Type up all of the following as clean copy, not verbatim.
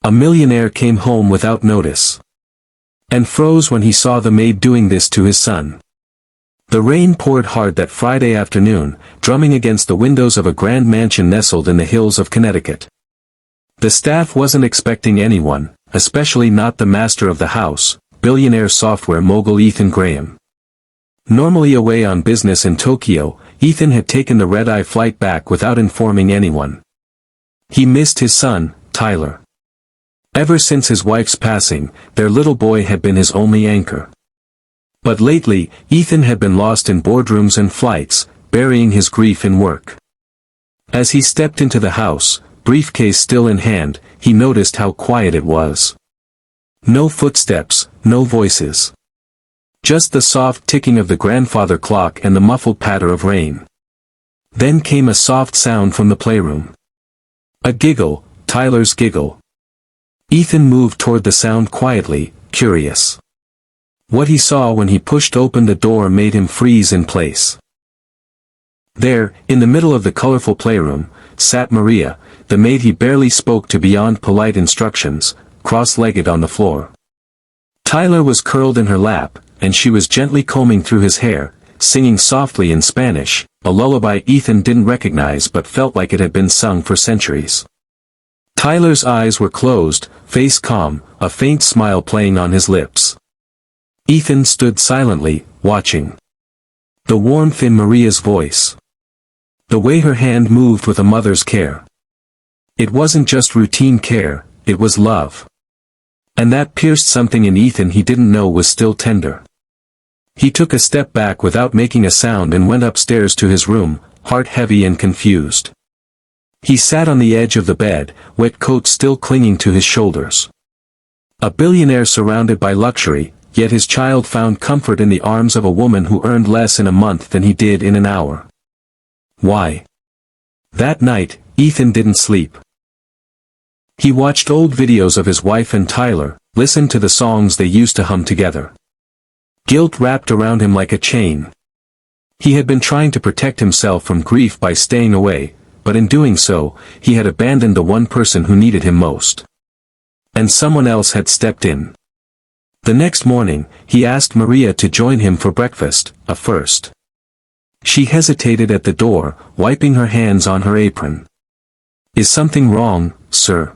A millionaire came home without notice. And froze when he saw the maid doing this to his son. The rain poured hard that Friday afternoon, drumming against the windows of a grand mansion nestled in the hills of Connecticut. The staff wasn't expecting anyone, especially not the master of the house, billionaire software mogul Ethan Graham. Normally away on business in Tokyo, Ethan had taken the red-eye flight back without informing anyone. He missed his son, Tyler. Ever since his wife's passing, their little boy had been his only anchor. But lately, Ethan had been lost in boardrooms and flights, burying his grief in work. As he stepped into the house, briefcase still in hand, he noticed how quiet it was. No footsteps, no voices. Just the soft ticking of the grandfather clock and the muffled patter of rain. Then came a soft sound from the playroom. A giggle, Tyler's giggle. Ethan moved toward the sound quietly, curious. What he saw when he pushed open the door made him freeze in place. There, in the middle of the colorful playroom, sat Maria, the maid he barely spoke to beyond polite instructions, cross-legged on the floor. Tyler was curled in her lap, and she was gently combing through his hair, singing softly in Spanish, a lullaby Ethan didn't recognize but felt like it had been sung for centuries. Tyler's eyes were closed, face calm, a faint smile playing on his lips. Ethan stood silently, watching. The warmth in Maria's voice. The way her hand moved with a mother's care. It wasn't just routine care, it was love. And that pierced something in Ethan he didn't know was still tender. He took a step back without making a sound and went upstairs to his room, heart heavy and confused. He sat on the edge of the bed, wet coat still clinging to his shoulders. A billionaire surrounded by luxury, yet his child found comfort in the arms of a woman who earned less in a month than he did in an hour. Why? That night, Ethan didn't sleep. He watched old videos of his wife and Tyler, listened to the songs they used to hum together. Guilt wrapped around him like a chain. He had been trying to protect himself from grief by staying away, but in doing so, he had abandoned the one person who needed him most. And someone else had stepped in. The next morning, he asked Maria to join him for breakfast, a first. She hesitated at the door, wiping her hands on her apron. "Is something wrong, sir?"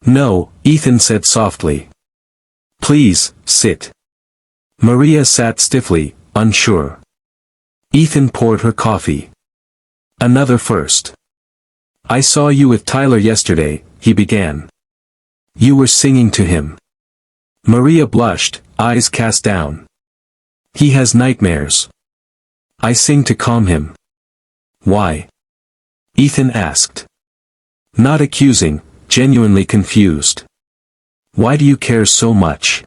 "No," Ethan said softly. "Please, sit." Maria sat stiffly, unsure. Ethan poured her coffee. "Another first. I saw you with Tyler yesterday," he began. "You were singing to him." Maria blushed, eyes cast down. "He has nightmares. I sing to calm him." "Why?" Ethan asked. Not accusing, genuinely confused. "Why do you care so much?"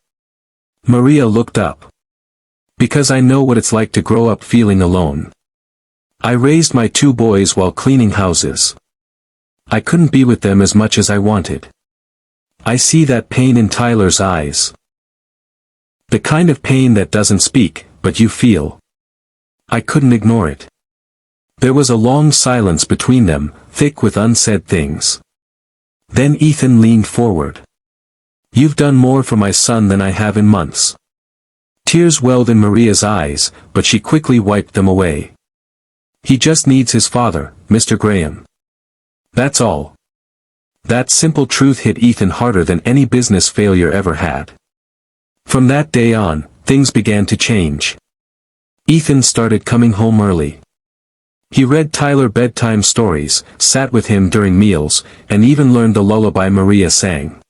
Maria looked up. "Because I know what it's like to grow up feeling alone. I raised my 2 boys while cleaning houses. I couldn't be with them as much as I wanted. I see that pain in Tyler's eyes. The kind of pain that doesn't speak, but you feel. I couldn't ignore it." There was a long silence between them, thick with unsaid things. Then Ethan leaned forward. "You've done more for my son than I have in months." Tears welled in Maria's eyes, but she quickly wiped them away. "He just needs his father, Mr. Graham. That's all." That simple truth hit Ethan harder than any business failure ever had. From that day on, things began to change. Ethan started coming home early. He read Tyler bedtime stories, sat with him during meals, and even learned the lullaby Maria sang.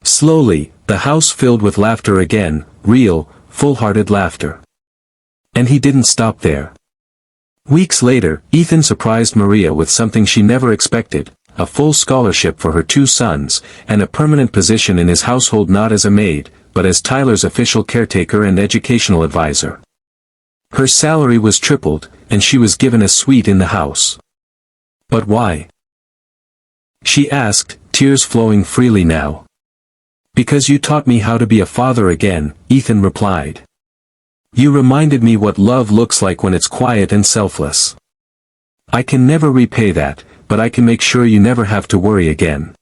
Slowly, the house filled with laughter again, real, full-hearted laughter. And he didn't stop there. Weeks later, Ethan surprised Maria with something she never expected, a full scholarship for her 2 sons, and a permanent position in his household not as a maid, but as Tyler's official caretaker and educational advisor. Her salary was tripled, and she was given a suite in the house. But why? She asked, tears flowing freely now. "Because you taught me how to be a father again," Ethan replied. "You reminded me what love looks like when it's quiet and selfless. I can never repay that, but I can make sure you never have to worry again."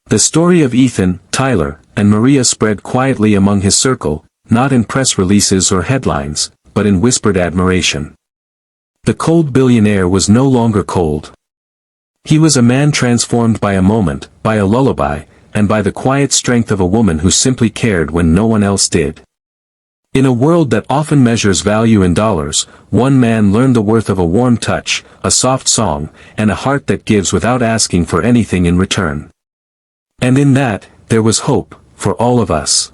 The story of Ethan, Tyler, and Maria spread quietly among his circle, not in press releases or headlines, but in whispered admiration. The cold billionaire was no longer cold. He was a man transformed by a moment, by a lullaby, and by the quiet strength of a woman who simply cared when no one else did. In a world that often measures value in dollars, one man learned the worth of a warm touch, a soft song, and a heart that gives without asking for anything in return. And in that, there was hope, for all of us.